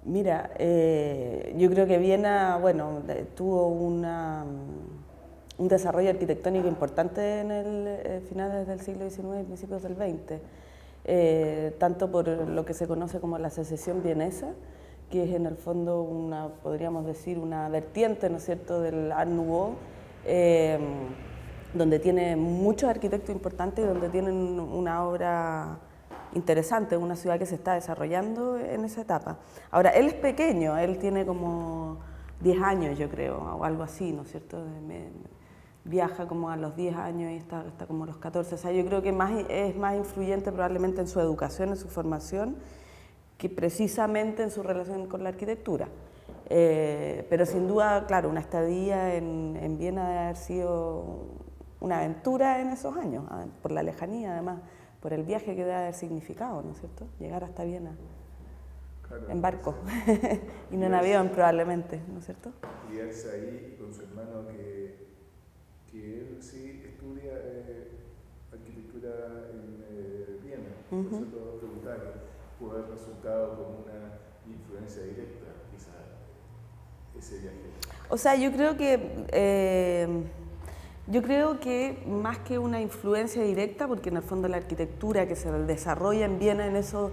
Mira, yo creo que Viena, bueno, tuvo un desarrollo arquitectónico importante en el finales del siglo XIX y principios del XX, tanto por lo que se conoce como la secesión vienesa, que es en el fondo una, podríamos decir, una vertiente, ¿no es cierto?, del Art Nouveau, donde tiene muchos arquitectos importantes y donde tienen una obra interesante, una ciudad que se está desarrollando en esa etapa. Ahora, él es pequeño, él tiene como 10 años, yo creo, o algo así, ¿no es cierto? Viaja como a los 10 años y está como a los 14. O sea, yo creo que es más influyente probablemente en su educación, en su formación, que precisamente en su relación con la arquitectura. Pero sin duda, claro, una estadía en Viena debe haber sido una aventura en esos años, por la lejanía además, por el viaje que debe haber significado, ¿no es cierto? Llegar hasta Viena, claro, en barco, y no en avión probablemente, ¿no es cierto? Criarse ahí con su hermano que él sí estudia arquitectura en Viena, por eso lo preguntaba, que pudo haber resultado como una influencia directa, quizás, ese viaje. O sea, yo creo que más que una influencia directa, porque en el fondo la arquitectura que se desarrolla en Viena en esos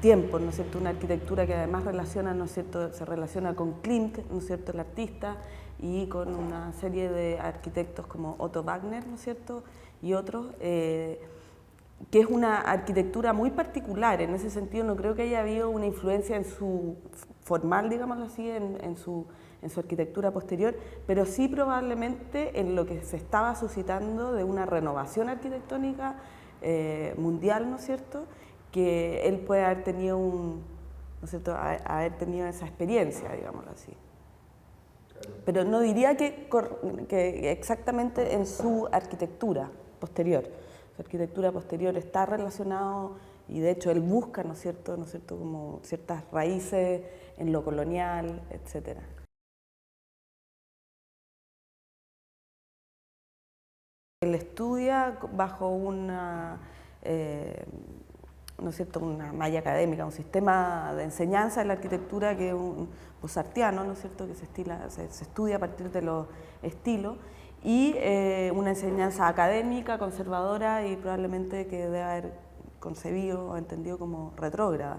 tiempos, ¿no es cierto? Una arquitectura que además relaciona, ¿no es cierto?, se relaciona con Klimt, ¿no es cierto?, el artista, y con una serie de arquitectos como Otto Wagner, ¿no es cierto?, y otros, que es una arquitectura muy particular. En ese sentido no creo que haya habido una influencia en su formal, digámoslo así, en su arquitectura posterior, pero sí probablemente en lo que se estaba suscitando de una renovación arquitectónica mundial, ¿no es cierto?, que él puede haber tenido ¿no es cierto?, haber tenido esa experiencia, digámoslo así. Pero no diría que exactamente en su arquitectura posterior. Su arquitectura posterior está relacionado, y de hecho él busca, ¿no es cierto?, como ciertas raíces en lo colonial, etc. Él estudia bajo una, ¿no es cierto?, una malla académica, un sistema de enseñanza de la arquitectura que es un Bossartiano, ¿no es cierto?, que se estudia a partir de los estilos, y una enseñanza académica, conservadora y probablemente que debe haber concebido o entendido como retrógrada.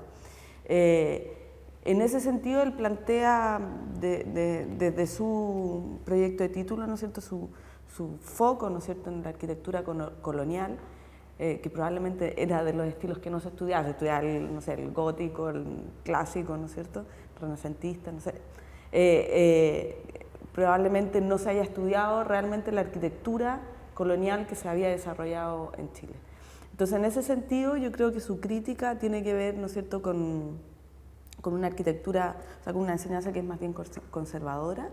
En ese sentido, él plantea desde su proyecto de título, ¿no es cierto?, su foco, ¿no es cierto?, en la arquitectura colonial, que probablemente era de los estilos que no se estudiaba no sé, el gótico, el clásico, ¿no es cierto?, renacentista, no sé. Probablemente no se haya estudiado realmente la arquitectura colonial que se había desarrollado en Chile. Entonces, en ese sentido, yo creo que su crítica tiene que ver, ¿no es cierto?, con una arquitectura, o sea, con una enseñanza que es más bien conservadora,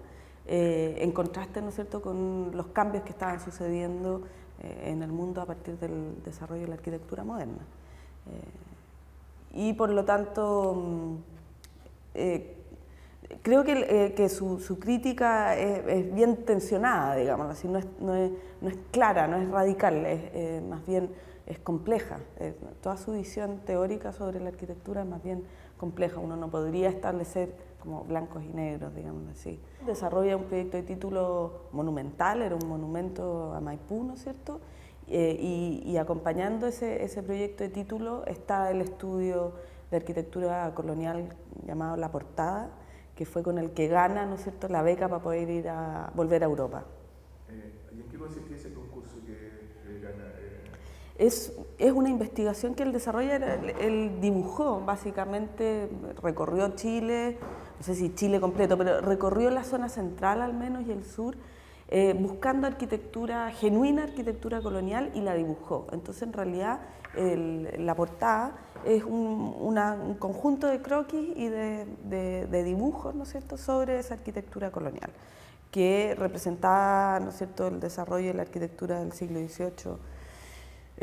en contraste, ¿no es cierto?, con los cambios que estaban sucediendo en el mundo a partir del desarrollo de la arquitectura moderna. Y por lo tanto, creo que su crítica es bien tensionada, digamos así, no es clara, no es radical, más bien es compleja. Toda su visión teórica sobre la arquitectura es más bien compleja. Uno no podría establecer como blancos y negros, digamos así. Desarrolla un proyecto de título monumental, era un monumento a Maipú, ¿no es cierto? Y acompañando ese proyecto de título está el estudio de arquitectura colonial llamado La Portada, que fue con el que gana, ¿no es cierto?, la beca para poder volver a Europa. ¿Y en qué consiste ese concurso que gana? Es una investigación que él desarrolla, él dibujó básicamente, recorrió Chile, no sé si Chile completo, pero recorrió la zona central al menos y el sur, buscando arquitectura, genuina arquitectura colonial, y la dibujó. Entonces, en realidad, la portada es un conjunto de croquis y de dibujos, ¿no es cierto?, sobre esa arquitectura colonial, que representaba, ¿no es cierto?, el desarrollo de la arquitectura del siglo XVIII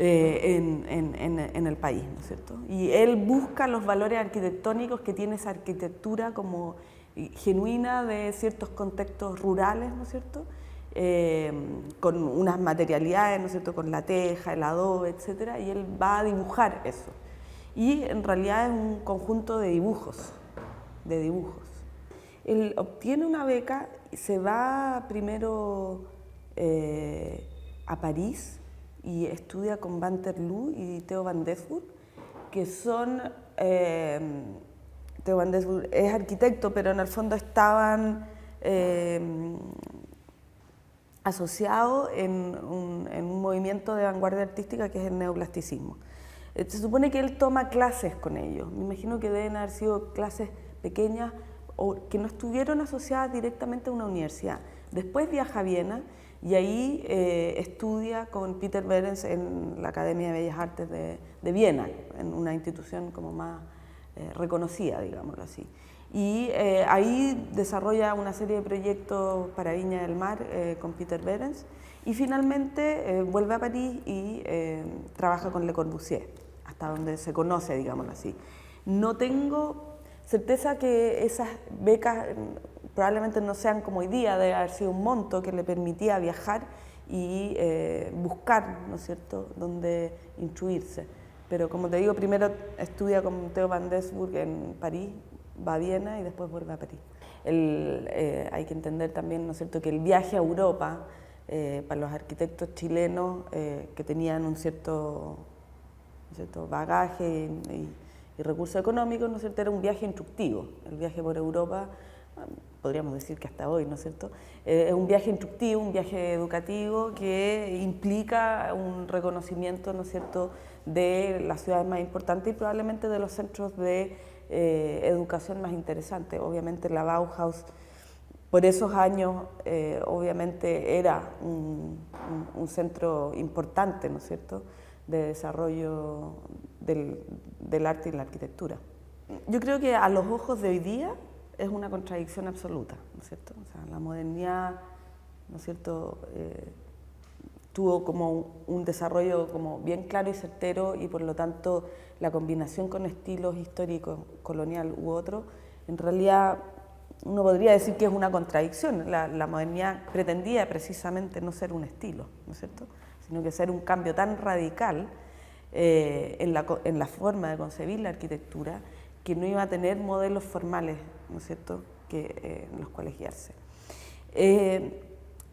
en el país, ¿no es cierto? Y él busca los valores arquitectónicos que tiene esa arquitectura como genuina de ciertos contextos rurales, ¿no es cierto?, con unas materialidades, ¿no es cierto?, con la teja, el adobe, etcétera, y él va a dibujar eso. y en realidad es un conjunto de dibujos. Él obtiene una beca, se va primero a París y estudia con Van der Loo y Theo van Desburg, que son... Theo van Desburg es arquitecto, pero en el fondo estaban asociados en un movimiento de vanguardia artística que es el neoplasticismo. Se supone que él toma clases con ellos, me imagino que deben haber sido clases pequeñas o que no estuvieron asociadas directamente a una universidad. Después viaja a Viena y ahí estudia con Peter Behrens en la Academia de Bellas Artes de Viena, en una institución como más reconocida, digámoslo así. Y ahí desarrolla una serie de proyectos para Viña del Mar con Peter Behrens y finalmente vuelve a París y trabaja con Le Corbusier, hasta donde se conoce, digámoslo así. No tengo certeza que esas becas probablemente no sean como hoy día, debe haber sido un monto que le permitía viajar y buscar, ¿no es cierto?, dónde instruirse. Pero como te digo, primero estudia con Theo van Desburg en París, va a Viena y después vuelve a París. Hay que entender también, ¿no es cierto?, que el viaje a Europa para los arquitectos chilenos que tenían un cierto bagaje y recursos económicos, ¿no es cierto?, era un viaje instructivo. El viaje por Europa, podríamos decir que hasta hoy, ¿no es cierto?, es un viaje instructivo, un viaje educativo que implica un reconocimiento, ¿no es cierto?, de las ciudades más importantes y probablemente de los centros de educación más interesantes. Obviamente la Bauhaus, por esos años, obviamente era un centro importante, ¿no es cierto?, de desarrollo del arte y la arquitectura. Yo creo que a los ojos de hoy día es una contradicción absoluta, ¿no es cierto? O sea, la modernidad, ¿no es cierto?, tuvo como un desarrollo como bien claro y certero y por lo tanto la combinación con estilos históricos, colonial u otro, en realidad uno podría decir que es una contradicción. La modernidad pretendía precisamente no ser un estilo, ¿no es cierto?, sino que ser un cambio tan radical en la forma de concebir la arquitectura que no iba a tener modelos formales, ¿no es cierto?, en los cuales guiarse.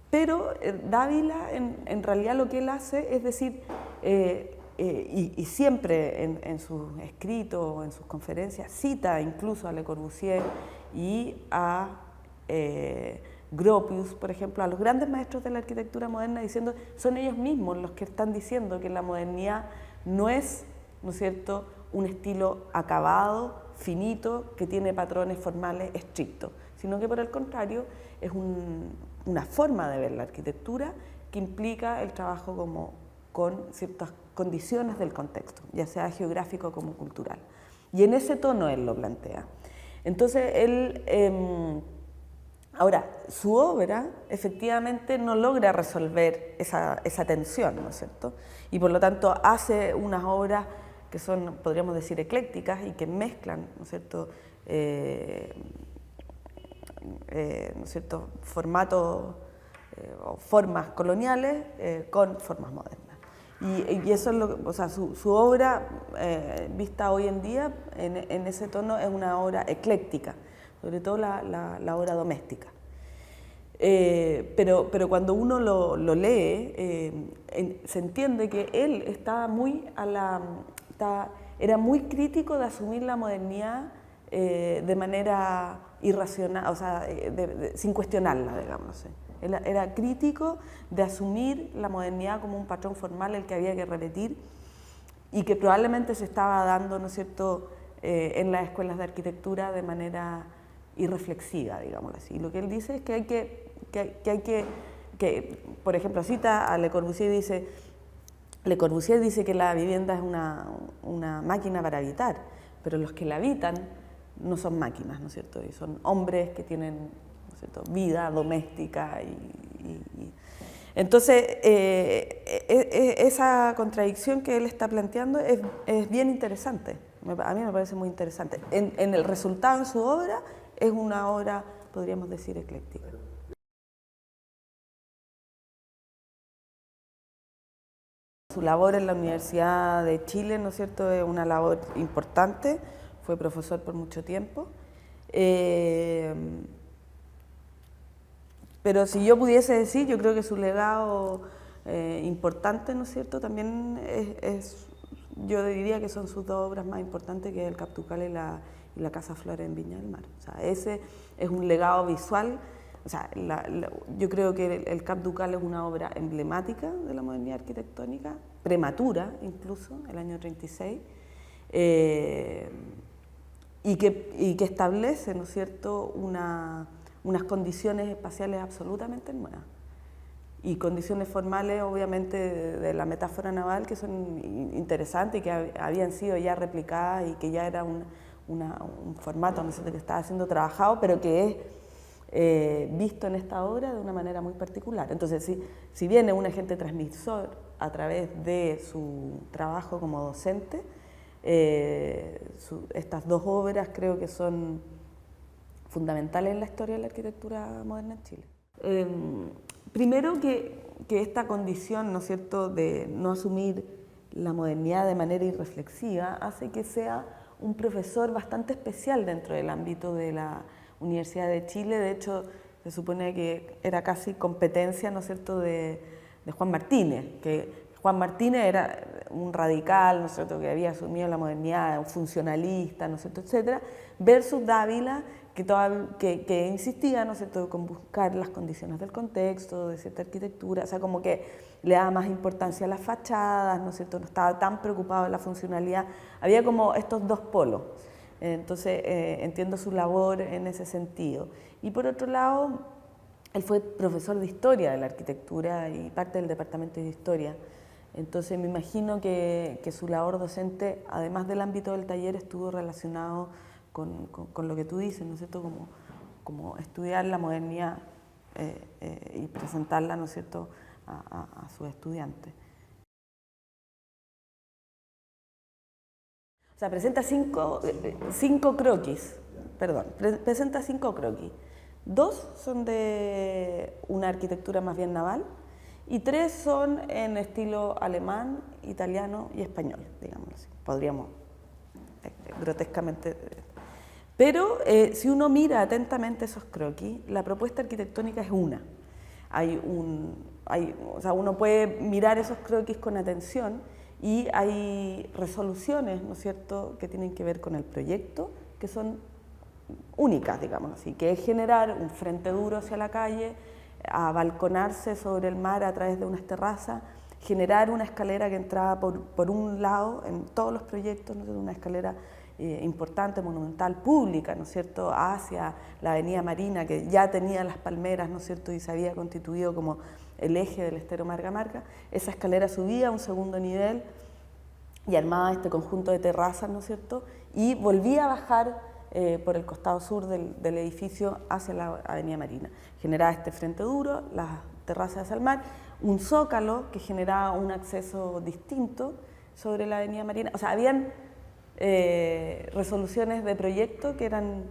Pero Dávila, en realidad lo que él hace es decir, y siempre en sus escritos, en sus conferencias, cita incluso a Le Corbusier y a Gropius, por ejemplo, a los grandes maestros de la arquitectura moderna, diciendo, son ellos mismos los que están diciendo que la modernidad no es, ¿no es cierto?, un estilo acabado, finito, que tiene patrones formales estrictos, sino que por el contrario es una forma de ver la arquitectura que implica el trabajo con ciertas condiciones del contexto, ya sea geográfico como cultural. Y en ese tono él lo plantea. Entonces él... Ahora, su obra efectivamente no logra resolver esa tensión, ¿no es cierto? Y por lo tanto hace unas obras que son, podríamos decir, eclécticas y que mezclan, ¿no es cierto?, ¿no es cierto?, formatos o formas coloniales con formas modernas. Y eso es lo que, o sea, su obra vista hoy en día en ese tono es una obra ecléctica, sobre todo la obra doméstica. Pero cuando uno lo lee, se entiende que él estaba era muy crítico de asumir la modernidad de manera irracional, o sea, sin cuestionarla, digamos. Era crítico de asumir la modernidad como un patrón formal el que había que repetir y que probablemente se estaba dando, ¿no es cierto?, en las escuelas de arquitectura de manera irreflexiva, digámoslo así. Y lo que él dice es que hay que, por ejemplo, cita a Le Corbusier y dice, Le Corbusier dice que la vivienda es una máquina para habitar, pero los que la habitan no son máquinas, ¿no es cierto? Y son hombres que tienen, ¿no es cierto?, vida doméstica Entonces, esa contradicción que él está planteando es bien interesante, a mí me parece muy interesante. En el resultado en su obra es una obra, podríamos decir, ecléctica. Su labor en la Universidad de Chile, ¿no es cierto?, es una labor importante, fue profesor por mucho tiempo. Pero si yo pudiese decir, yo creo que su legado importante, ¿no es cierto?, también yo diría que son sus dos obras más importantes, que es el Cap Ducal y la Casa Flores en Viña del Mar. O sea, ese es un legado visual. O sea, yo creo que el Cap Ducal es una obra emblemática de la modernidad arquitectónica, prematura incluso, el año 36, y que establece, ¿no es cierto?, unas condiciones espaciales absolutamente nuevas. Y condiciones formales, obviamente, de la metáfora naval, que son interesantes y que habían sido ya replicadas y que ya era un formato, ¿no es cierto?, que estaba siendo trabajado, pero que es visto en esta obra de una manera muy particular. Entonces, si viene un agente transmisor a través de su trabajo como docente, estas dos obras creo que son fundamentales en la historia de la arquitectura moderna en Chile. Primero que esta condición, ¿no es cierto?, de no asumir la modernidad de manera irreflexiva hace que sea un profesor bastante especial dentro del ámbito de la Universidad de Chile. De hecho, se supone que era casi competencia, ¿no es cierto?, de Juan Martínez, que Juan Martínez era un radical, ¿no es cierto?, que había asumido la modernidad, un funcionalista, ¿no es cierto?, etcétera, versus Dávila, que insistía, ¿no es cierto?, con buscar las condiciones del contexto, de cierta arquitectura, o sea, como que le daba más importancia a las fachadas, ¿no es cierto?, no estaba tan preocupado en la funcionalidad. Había como estos dos polos. Entonces, entiendo su labor en ese sentido. Y por otro lado, él fue profesor de Historia de la Arquitectura y parte del Departamento de Historia. Entonces, me imagino que su labor docente, además del ámbito del taller, estuvo relacionado con lo que tú dices, ¿no es cierto?, como estudiar la modernidad y presentarla, ¿no es cierto?, a sus estudiantes. O sea, presenta cinco croquis, presenta cinco croquis. 2 son de una arquitectura más bien naval y 3 son en estilo alemán, italiano y español, digamos así. Podríamos grotescamente. Pero si uno mira atentamente esos croquis, la propuesta arquitectónica es una. O sea, uno puede mirar esos croquis con atención y hay resoluciones, ¿no es cierto?, que tienen que ver con el proyecto, que son únicas, digamos así, que es generar un frente duro hacia la calle, abalconarse sobre el mar a través de unas terrazas, generar una escalera que entraba por un lado en todos los proyectos, ¿no es cierto?, una escalera importante, monumental, pública, ¿no es cierto?, hacia la avenida Marina, que ya tenía las palmeras, ¿no es cierto?, y se había constituido como el eje del estero Marga-Marga. Esa escalera subía a un segundo nivel y armaba este conjunto de terrazas, ¿no es cierto?, y volvía a bajar por el costado sur del edificio hacia la avenida Marina. Generaba este frente duro, las terrazas hacia el mar, un zócalo que generaba un acceso distinto sobre la avenida Marina. O sea, habían resoluciones de proyecto que eran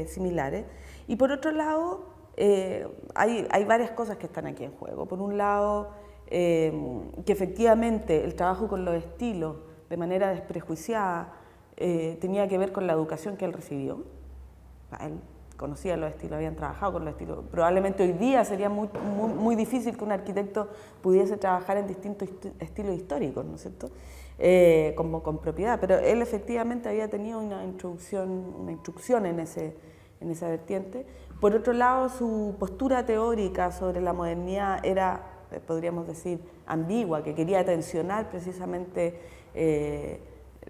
similares. Y por otro lado, hay varias cosas que están aquí en juego. Por un lado, que efectivamente el trabajo con los estilos de manera desprejuiciada tenía que ver con la educación que él recibió. Él conocía los estilos, habían trabajado con los estilos. Probablemente hoy día sería muy difícil que un arquitecto pudiese trabajar en distintos estilos históricos, ¿no es cierto?, como con propiedad, pero él efectivamente había tenido una instrucción en esa vertiente. Por otro lado, su postura teórica sobre la modernidad era, podríamos decir, ambigua, que quería tensionar precisamente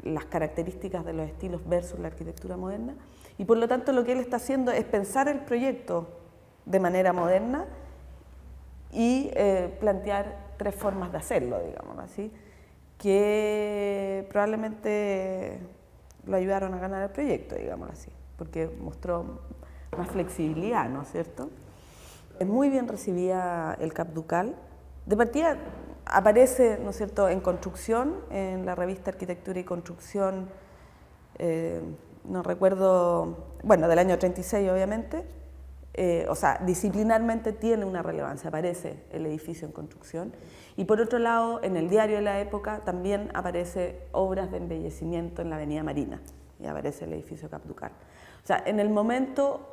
las características de los estilos versus la arquitectura moderna, y por lo tanto lo que él está haciendo es pensar el proyecto de manera moderna y plantear 3 formas de hacerlo, digamos así, que probablemente lo ayudaron a ganar el proyecto, digamos así, porque mostró más flexibilidad, ¿no es cierto? Es muy bien recibida el Cap Ducal. De partida aparece, ¿no es cierto?, en construcción, en la revista Arquitectura y Construcción, no recuerdo, bueno, del año 36 obviamente, o sea, disciplinarmente tiene una relevancia, aparece el edificio en construcción. Y por otro lado, en el diario de la época también aparece obras de embellecimiento en la Avenida Marina, y aparece el edificio Cap Ducal. O sea, en el momento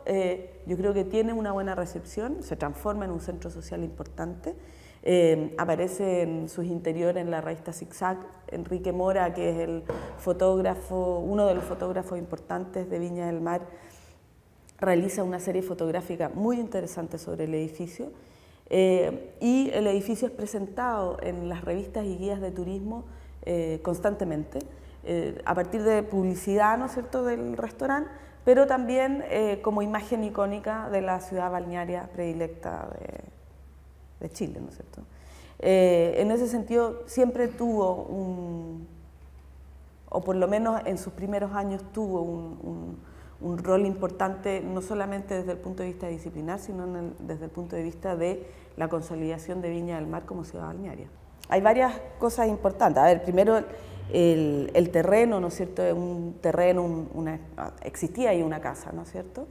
yo creo que tiene una buena recepción, se transforma en un centro social importante, aparece en sus interiores en la revista Zigzag, Enrique Mora, que es el fotógrafo, uno de los fotógrafos importantes de Viña del Mar, realiza una serie fotográfica muy interesante sobre el edificio, y el edificio es presentado en las revistas y guías de turismo constantemente, a partir de publicidad, ¿no es cierto?, del restaurante, pero también como imagen icónica de la ciudad balnearia predilecta de Chile, ¿no es cierto? En ese sentido siempre tuvo o por lo menos en sus primeros años tuvo un rol importante, no solamente desde el punto de vista disciplinar, sino desde el punto de vista de la consolidación de Viña del Mar como ciudad balnearia. Hay varias cosas importantes. A ver, primero el terreno, ¿no es cierto? Un terreno, existía ahí una casa, ¿no es cierto?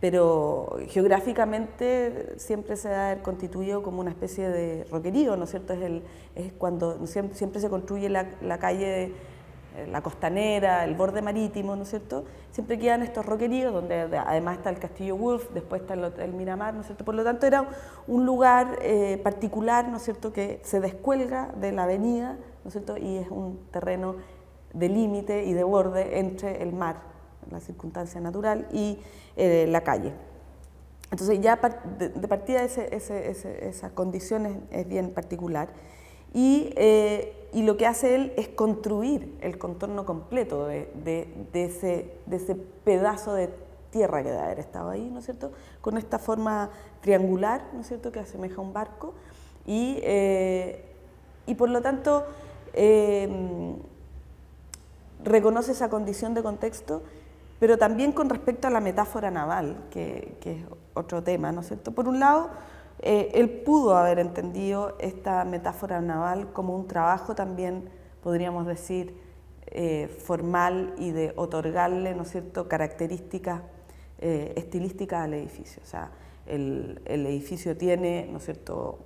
Pero geográficamente siempre se ha constituido como una especie de roquerío, ¿no es cierto? Es cuando siempre se construye la calle, la costanera, el borde marítimo, ¿no es cierto? Siempre quedan estos roqueríos donde además está el Castillo Wolf, después está el Hotel Miramar, ¿no es cierto? Por lo tanto era un lugar particular, ¿no es cierto?, que se descuelga de la avenida, ¿no es cierto?, y es un terreno de límite y de borde entre el mar, la circunstancia natural, y la calle. Entonces ya de partida esa condición es bien particular. Y lo que hace él es construir el contorno completo de ese pedazo de tierra que debe haber estado ahí, ¿no es cierto?, con esta forma triangular, ¿no es cierto?, que asemeja a un barco, y por lo tanto reconoce esa condición de contexto, pero también con respecto a la metáfora naval, que es otro tema, ¿no es cierto? Por un lado, él pudo haber entendido esta metáfora naval como un trabajo también, podríamos decir, formal y de otorgarle, ¿no es cierto?, características estilísticas al edificio. O sea, el edificio tiene, ¿no es cierto?,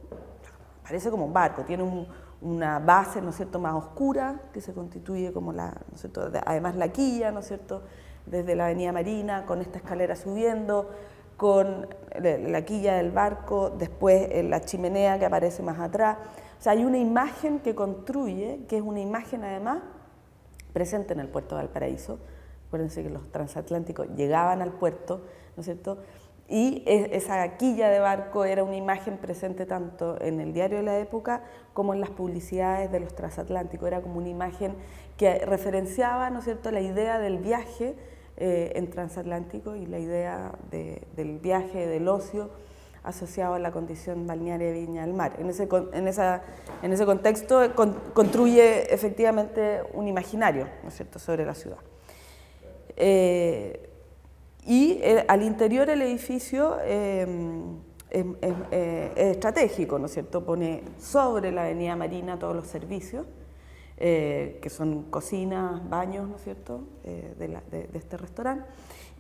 parece como un barco, tiene una base, ¿no es cierto?, más oscura, que se constituye como ¿no es cierto?, además la quilla, ¿no es cierto?, desde la Avenida Marina, con esta escalera subiendo, con la quilla del barco, después la chimenea que aparece más atrás. O sea, hay una imagen que construye, que es una imagen además presente en el puerto de Valparaíso. Acuérdense que los transatlánticos llegaban al puerto, ¿no es cierto?, y esa quilla de barco era una imagen presente tanto en el diario de la época como en las publicidades de los transatlánticos. Era como una imagen que referenciaba, ¿no es cierto?, la idea del viaje en transatlántico y la idea del viaje, del ocio asociado a la condición balnearia de Viña del Mar. En ese contexto construye efectivamente un imaginario, ¿no es cierto?, sobre la ciudad. Al interior el edificio es estratégico, ¿no es cierto? Pone sobre la Avenida Marina todos los servicios, que son cocinas, baños, ¿no es cierto?, de este restaurante,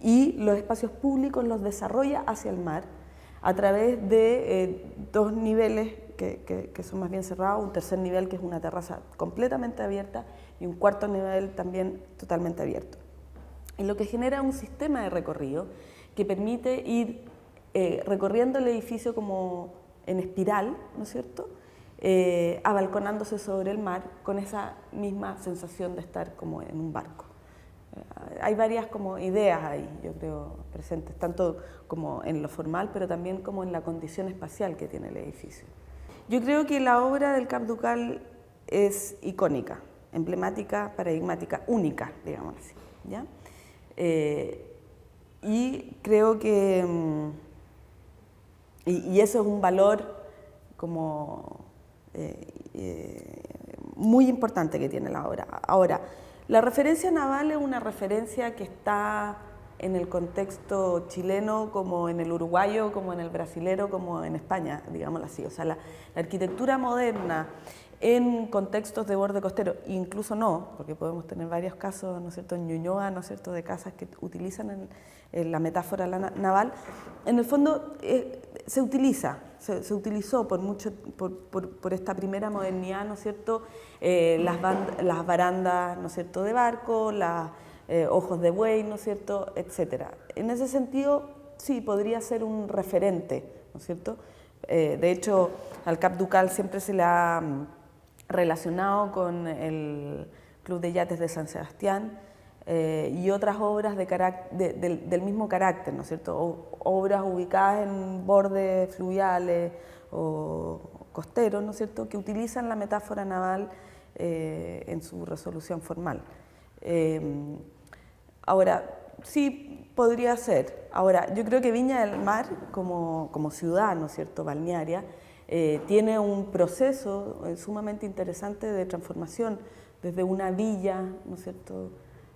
y los espacios públicos los desarrolla hacia el mar a través de dos niveles que son más bien cerrados, un tercer nivel que es una terraza completamente abierta y un cuarto nivel también totalmente abierto. Y lo que genera un sistema de recorrido que permite ir recorriendo el edificio como en espiral, ¿no es cierto?, abalconándose sobre el mar con esa misma sensación de estar como en un barco. Hay varias como ideas ahí, yo creo, presentes, tanto como en lo formal, pero también como en la condición espacial que tiene el edificio. Yo creo que la obra del Cap Ducal es icónica, emblemática, paradigmática, única, digamos así, ¿ya? Y creo que y eso es un valor como muy importante que tiene la obra. Ahora, la referencia naval es una referencia que está en el contexto chileno, como en el uruguayo, como en el brasilero, como en España, digámoslo así. O sea, la arquitectura moderna en contextos de borde costero, incluso no, porque podemos tener varios casos, ¿no es cierto?, en Ñuñoa, ¿no es cierto?, de casas que utilizan la metáfora naval. En el fondo se utilizó por esta primera modernidad, ¿no es cierto?, las barandas, ¿no es cierto?, de barco, ojos de buey, ¿no es cierto?, etcétera. En ese sentido, sí, podría ser un referente, ¿no es cierto? De hecho, al Cap Ducal siempre se le ha relacionado con el Club de Yates de San Sebastián y otras obras del mismo carácter, ¿no es cierto? Obras ubicadas en bordes fluviales o costeros, ¿no es cierto?, que utilizan la metáfora naval en su resolución formal. Ahora, sí podría ser. Ahora, yo creo que Viña del Mar, como ciudad, ¿no es cierto?, balnearia, tiene un proceso sumamente interesante de transformación desde una villa, ¿no es cierto?,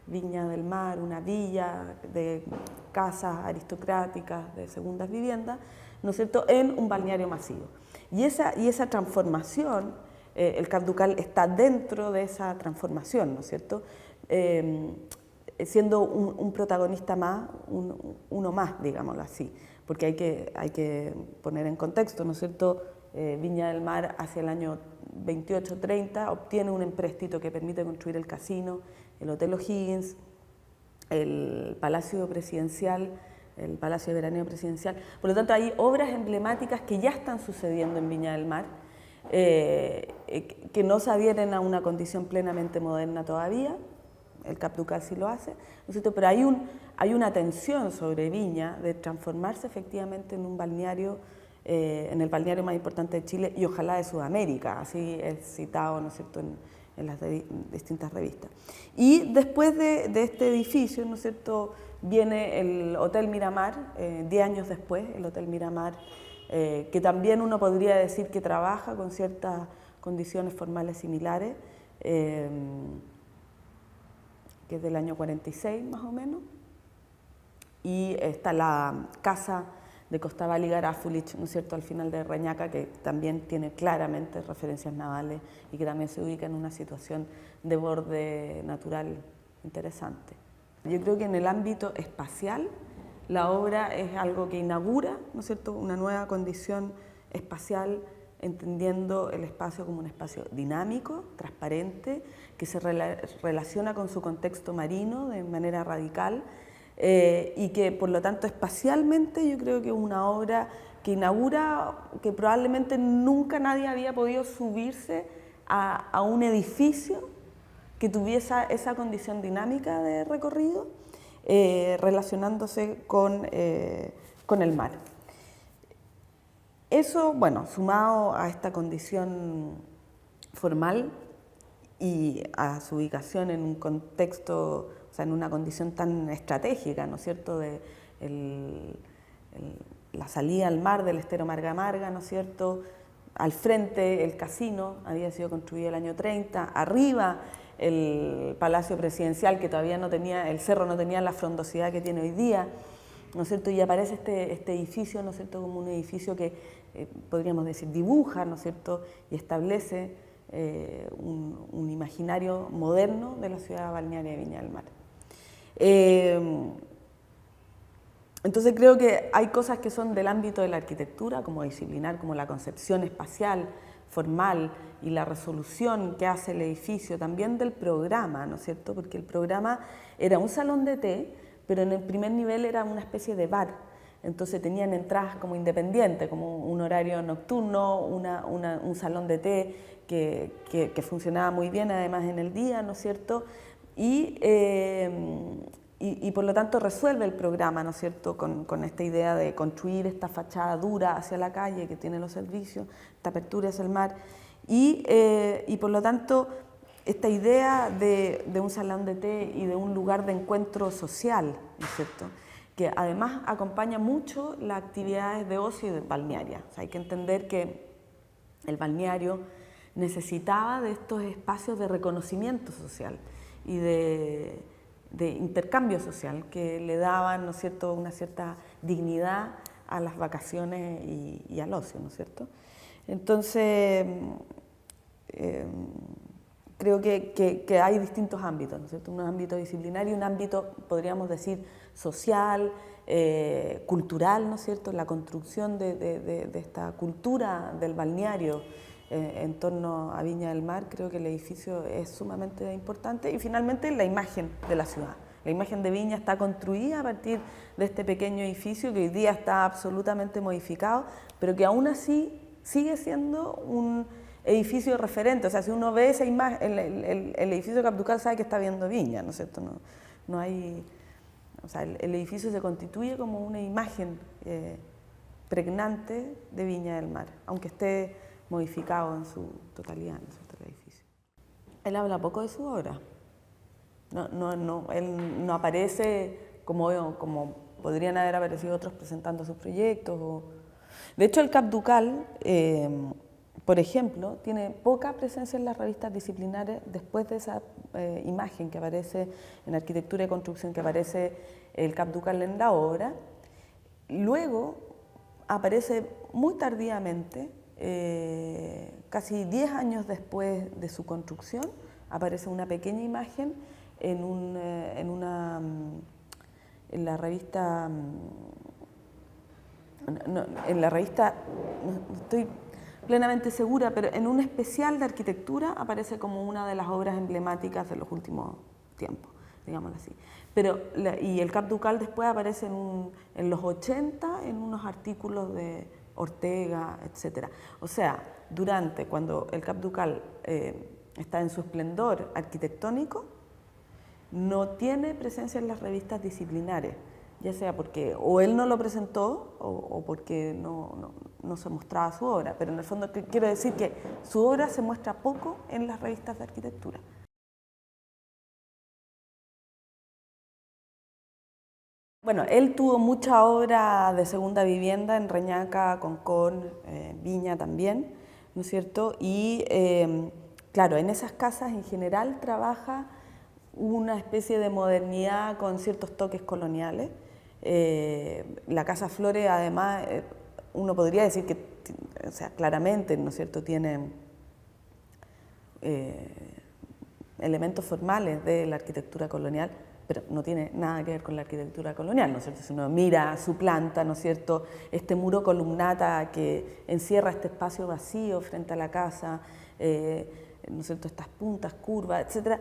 Viña del Mar, una villa de casas aristocráticas, de segundas viviendas, ¿no es cierto?, en un balneario masivo. Y esa transformación, el Cap Ducal está dentro de esa transformación, ¿no es cierto?, siendo un protagonista más, uno más, digámoslo así, porque hay que poner en contexto, ¿no es cierto?, Viña del Mar hacia el año 28-30 obtiene un empréstito que permite construir el casino, el Hotel O'Higgins, el Palacio Presidencial, el Palacio de Veraneo Presidencial. Por lo tanto, hay obras emblemáticas que ya están sucediendo en Viña del Mar, que no se adhieren a una condición plenamente moderna todavía. El Cap Ducal sí lo hace, ¿no es cierto? Pero hay una tensión sobre Viña de transformarse efectivamente en un balneario, en el balneario más importante de Chile y ojalá de Sudamérica, así es citado, ¿no es cierto?, en las distintas revistas. Y después de este edificio, ¿no es cierto?, viene el Hotel Miramar, 10 años después, el Hotel Miramar, que también uno podría decir que trabaja con ciertas condiciones formales similares, que es del año 46 más o menos, y está la casa de Costaval y Garafulich, ¿no es cierto?, al final de Reñaca, que también tiene claramente referencias navales y que también se ubica en una situación de borde natural interesante. Yo creo que en el ámbito espacial la obra es algo que inaugura, ¿no es cierto?, una nueva condición espacial, entendiendo el espacio como un espacio dinámico, transparente, que se relaciona con su contexto marino de manera radical, y que por lo tanto espacialmente yo creo que es una obra que inaugura que probablemente nunca nadie había podido subirse a un edificio que tuviese esa condición dinámica de recorrido, relacionándose con el mar. Eso, bueno, sumado a esta condición formal y a su ubicación en un contexto, o sea, en una condición tan estratégica, ¿no es cierto?, de la salida al mar del estero Marga Marga, ¿no es cierto?, al frente el casino, había sido construido el año 30, arriba el Palacio Presidencial, que todavía no tenía, el cerro no tenía la frondosidad que tiene hoy día, ¿no es cierto?, y aparece este edificio, ¿no es cierto?, como un edificio que podríamos decir dibuja, ¿no es cierto?, y establece un imaginario moderno de la ciudad balnearia de Viña del Mar. Entonces creo que hay cosas que son del ámbito de la arquitectura, como disciplinar, como la concepción espacial, formal y la resolución que hace el edificio, también del programa, ¿no es cierto?, porque el programa era un salón de té, pero en el primer nivel era una especie de bar, entonces tenían entradas como independientes, como un horario nocturno, un salón de té que funcionaba muy bien además en el día, ¿no es cierto?, y por lo tanto resuelve el programa, ¿no es cierto?, con esta idea de construir esta fachada dura hacia la calle que tiene los servicios, esta apertura hacia el mar, y por lo tanto esta idea de un salón de té y de un lugar de encuentro social, ¿no es cierto?, que además acompaña mucho las actividades de ocio y de balnearia. O sea, hay que entender que el balneario necesitaba de estos espacios de reconocimiento social y de intercambio social que le daban, ¿no es cierto?, una cierta dignidad a las vacaciones y al ocio, ¿no es cierto? Entonces, creo que hay distintos ámbitos, ¿no es cierto? Un ámbito disciplinario y un ámbito, podríamos decir, social, cultural, ¿no es cierto? La construcción de esta cultura del balneario en torno a Viña del Mar, creo que el edificio es sumamente importante. Y finalmente la imagen de la ciudad. La imagen de Viña está construida a partir de este pequeño edificio que hoy día está absolutamente modificado, pero que aún así sigue siendo un edificio referente. O sea, si uno ve esa imagen, el edificio Cap Ducal sabe que está viendo Viña, ¿no es cierto? No hay, o sea, el edificio se constituye como una imagen pregnante de Viña del Mar, aunque esté modificado en su totalidad, ¿no es cierto?, el edificio. Él habla poco de su obra. Él no aparece como podrían haber aparecido otros presentando sus proyectos. De hecho, el Cap Ducal, por ejemplo, tiene poca presencia en las revistas disciplinares después de esa imagen que aparece en Arquitectura y Construcción, que aparece el Cap Ducal en la obra. Luego aparece muy tardíamente, casi 10 años después de su construcción, aparece una pequeña imagen en la revista, no estoy plenamente segura, pero en un especial de arquitectura aparece como una de las obras emblemáticas de los últimos tiempos, digámoslo así. Y el Cap Ducal después aparece en los 80 en unos artículos de Ortega, etc. O sea, cuando el Cap Ducal está en su esplendor arquitectónico, no tiene presencia en las revistas disciplinares, ya sea porque o él no lo presentó o porque no se mostraba su obra, pero en el fondo quiero decir que su obra se muestra poco en las revistas de arquitectura. Bueno, él tuvo mucha obra de segunda vivienda en Reñaca, Concón, Viña también, ¿no es cierto? Y claro, en esas casas en general trabaja una especie de modernidad con ciertos toques coloniales. La Casa Flores, además, uno podría decir que, o sea, claramente, ¿no es cierto?, tiene elementos formales de la arquitectura colonial, pero no tiene nada que ver con la arquitectura colonial, ¿no es cierto? Si uno mira su planta, ¿no es cierto?, este muro columnata que encierra este espacio vacío frente a la casa, ¿no es cierto?, estas puntas, curvas, etcétera,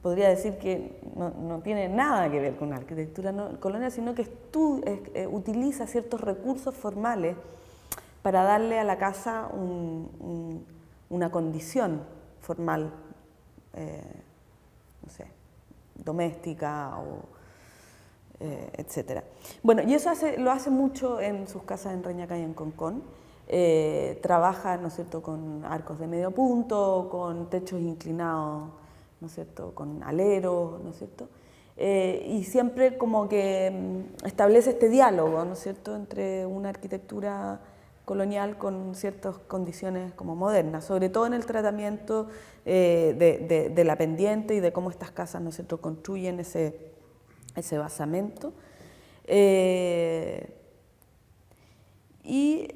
podría decir que no tiene nada que ver con la arquitectura colonial, sino que utiliza ciertos recursos formales para darle a la casa una condición formal, no sé, doméstica etcétera. Bueno, y eso lo hace mucho en sus casas en Reñaca y en Concón. Trabaja, ¿no es cierto?, con arcos de medio punto, con techos inclinados, ¿no es cierto?, con aleros, ¿no es cierto?, y siempre como que establece este diálogo, ¿no es cierto?, entre una arquitectura colonial con ciertas condiciones como modernas, sobre todo en el tratamiento de la pendiente y de cómo estas casas, ¿no es cierto?, construyen ese basamento. Y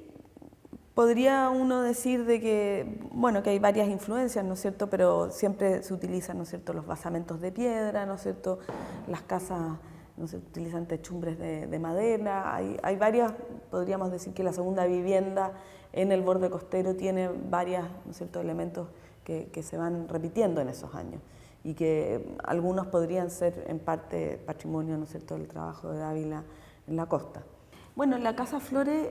podría uno decir de que, bueno, que hay varias influencias, ¿no es cierto?, pero siempre se utilizan, ¿no es cierto?, los basamentos de piedra, ¿no es cierto?, las casas no se utilizan techumbres de madera, hay varias, podríamos decir que la segunda vivienda en el borde costero tiene varios, ¿no es cierto?, elementos que se van repitiendo en esos años y que algunos podrían ser en parte patrimonio, ¿no es cierto?, del trabajo de Dávila en la costa. Bueno, la Casa Flores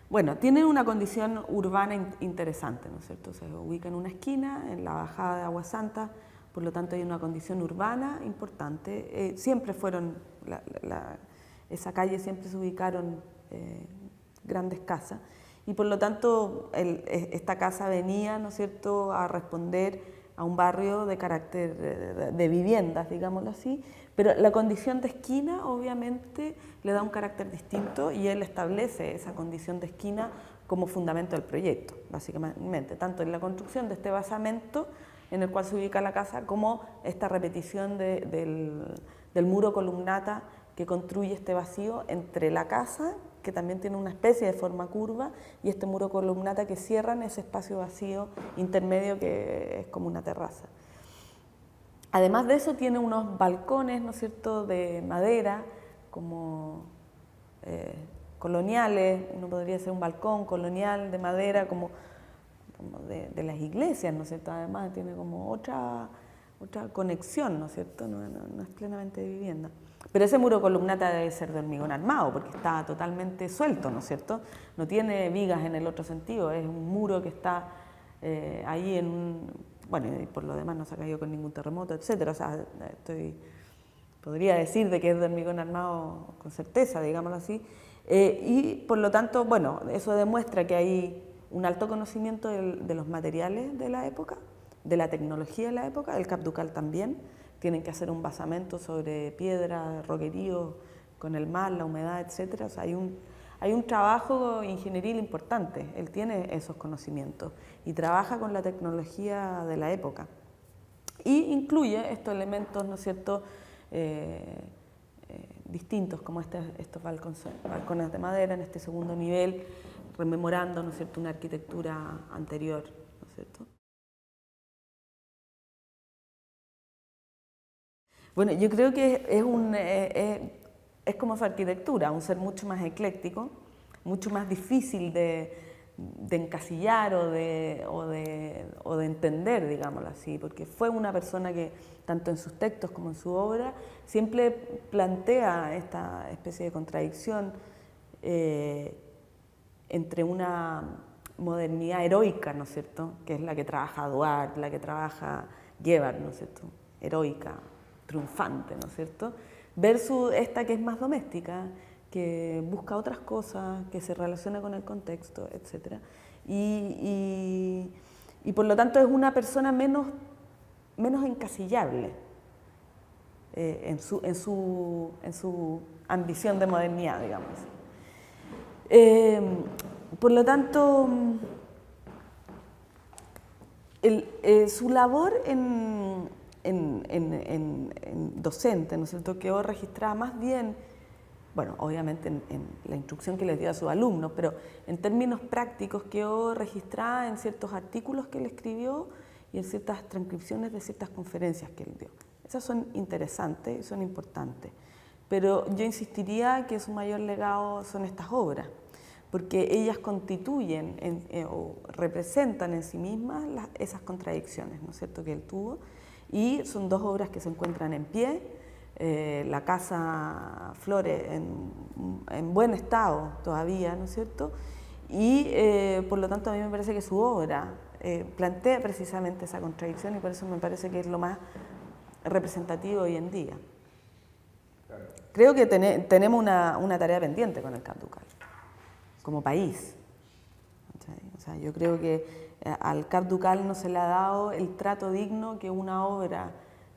bueno, tiene una condición urbana interesante, ¿no es cierto? Se ubica en una esquina, en la bajada de Agua Santa, por lo tanto hay una condición urbana importante. Siempre fueron, esa calle siempre se ubicaron grandes casas y por lo tanto esta casa venía, ¿no es cierto?, a responder a un barrio de carácter de viviendas, digámoslo así, pero la condición de esquina obviamente le da un carácter distinto y él establece esa condición de esquina como fundamento del proyecto, básicamente, tanto en la construcción de este basamento en el cual se ubica la casa como esta repetición del muro columnata que construye este vacío entre la casa, que también tiene una especie de forma curva, y este muro columnata que cierran ese espacio vacío intermedio que es como una terraza. Además de eso tiene unos balcones, ¿no es cierto?, de madera, como coloniales. Uno podría hacer un balcón colonial de madera como de las iglesias, ¿no es cierto? Además tiene como otra conexión, ¿no es cierto? No es plenamente de vivienda. Pero ese muro columnata debe ser de hormigón armado, porque está totalmente suelto, ¿no es cierto? No tiene vigas en el otro sentido, es un muro que está ahí en un... Bueno, y por lo demás no se ha caído con ningún terremoto, etcétera. O sea, podría decir de que es de hormigón armado con certeza, digámoslo así. Y por lo tanto, bueno, eso demuestra que hay un alto conocimiento de los materiales de la época, de la tecnología de la época. El Cap Ducal también. Tienen que hacer un basamento sobre piedra, roquerío, con el mar, la humedad, etcétera. O sea, hay un trabajo ingenieril importante. Él tiene esos conocimientos y trabaja con la tecnología de la época. Y incluye estos elementos, ¿no es cierto?, distintos, como estos balcones de madera en este segundo nivel, rememorando, ¿no es cierto?, una arquitectura anterior, ¿no es cierto? Bueno, yo creo que es como su arquitectura, un ser mucho más ecléctico, mucho más difícil de encasillar o de entender, digámoslo así, porque fue una persona que, tanto en sus textos como en su obra, siempre plantea esta especie de contradicción entre una modernidad heroica, ¿no es cierto?, que es la que trabaja Duarte, la que trabaja Gebhard, ¿no es cierto?, heroica, triunfante, ¿no es cierto?, versus esta que es más doméstica, que busca otras cosas, que se relaciona con el contexto, etc. Y por lo tanto es una persona menos encasillable en su ambición de modernidad, digamos. Por lo tanto, su labor en docente, ¿no es cierto?, quedó registrada más bien, bueno, obviamente en la instrucción que les dio a sus alumnos, pero en términos prácticos quedó registrada en ciertos artículos que él escribió y en ciertas transcripciones de ciertas conferencias que él dio. Esas son interesantes y son importantes, pero yo insistiría que su mayor legado son estas obras, porque ellas constituyen o representan en sí mismas esas contradicciones, ¿no es cierto?, que él tuvo, y son dos obras que se encuentran en pie. La Casa Flores en buen estado todavía, ¿no es cierto?, y por lo tanto a mí me parece que su obra plantea precisamente esa contradicción, y por eso me parece que es lo más representativo hoy en día. Creo que tenemos una tarea pendiente con el Cap Ducal, como país. O sea, yo creo que al Cap Ducal no se le ha dado el trato digno que una obra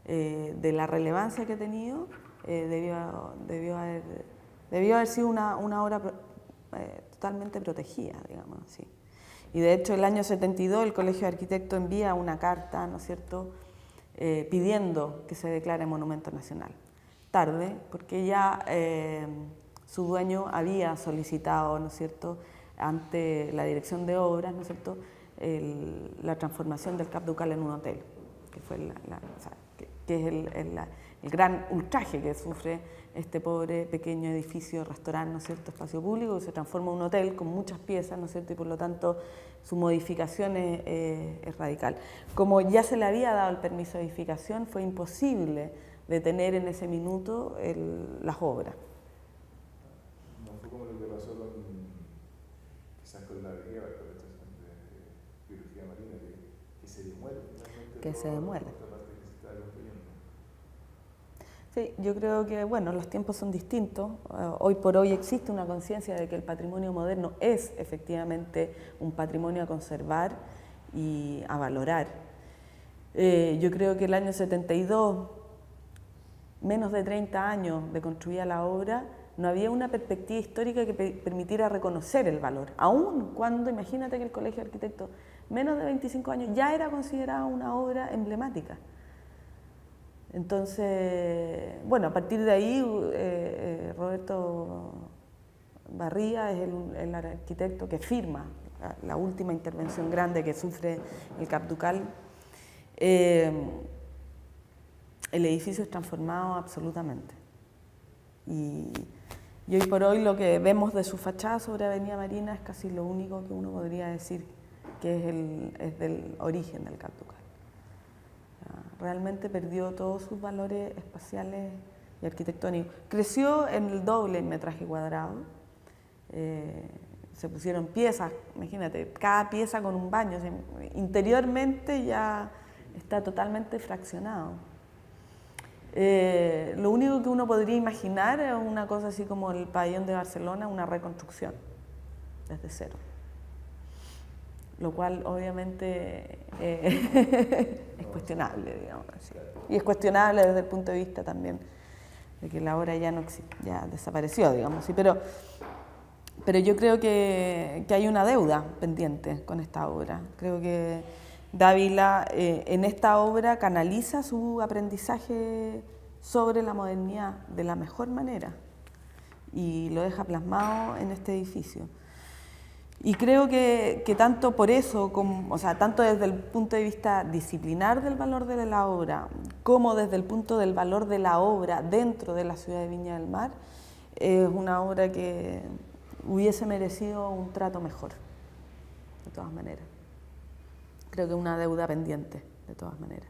de la relevancia que ha tenido debió haber sido una obra totalmente protegida, digamos así. Y de hecho el año 72 el Colegio de Arquitectos envía una carta, ¿no es cierto?, pidiendo que se declare monumento nacional. Tarde, porque ya su dueño había solicitado, ¿no es cierto?, ante la dirección de obras, ¿no es cierto?, la transformación del Cap Ducal en un hotel, que fue que es el gran ultraje que sufre este pobre pequeño edificio, restaurante, ¿no es cierto?, espacio público, que se transforma en un hotel con muchas piezas, ¿no es cierto?, y por lo tanto su modificación es radical. Como ya se le había dado el permiso de edificación, fue imposible detener en ese minuto las obras. No fue como lo que pasó quizás con la de Gebhard, con la estación de biología marina, que se demuele finalmente. Que se demuele. Esta parte que se está construyendo. Sí, yo creo que, bueno, los tiempos son distintos. Hoy por hoy existe una conciencia de que el patrimonio moderno es efectivamente un patrimonio a conservar y a valorar. Yo creo que el año 72, menos de 30 años de construida la obra, no había una perspectiva histórica que permitiera reconocer el valor. Aun cuando, imagínate que el Colegio de Arquitectos, menos de 25 años, ya era considerada una obra emblemática. Entonces, bueno, a partir de ahí Roberto Barría es el arquitecto que firma la última intervención grande que sufre el Cap Ducal. El edificio es transformado absolutamente. Y hoy por hoy lo que vemos de su fachada sobre Avenida Marina es casi lo único que uno podría decir que es del origen del Cap Ducal. Realmente perdió todos sus valores espaciales y arquitectónicos. Creció en el doble en metraje cuadrado. Se pusieron piezas, imagínate, cada pieza con un baño. O sea, interiormente ya está totalmente fraccionado. Lo único que uno podría imaginar es una cosa así como el pabellón de Barcelona, una reconstrucción desde cero. Lo cual obviamente es cuestionable, digamos así. Y es cuestionable desde el punto de vista también de que la obra ya no existe, ya desapareció, digamos así. Pero yo creo que hay una deuda pendiente con esta obra. Creo que Dávila en esta obra canaliza su aprendizaje sobre la modernidad de la mejor manera y lo deja plasmado en este edificio. Y creo que tanto por eso, o sea, tanto desde el punto de vista disciplinar del valor de la obra, como desde el punto del valor de la obra dentro de la ciudad de Viña del Mar, es una obra que hubiese merecido un trato mejor, de todas maneras. Creo que es una deuda pendiente, de todas maneras.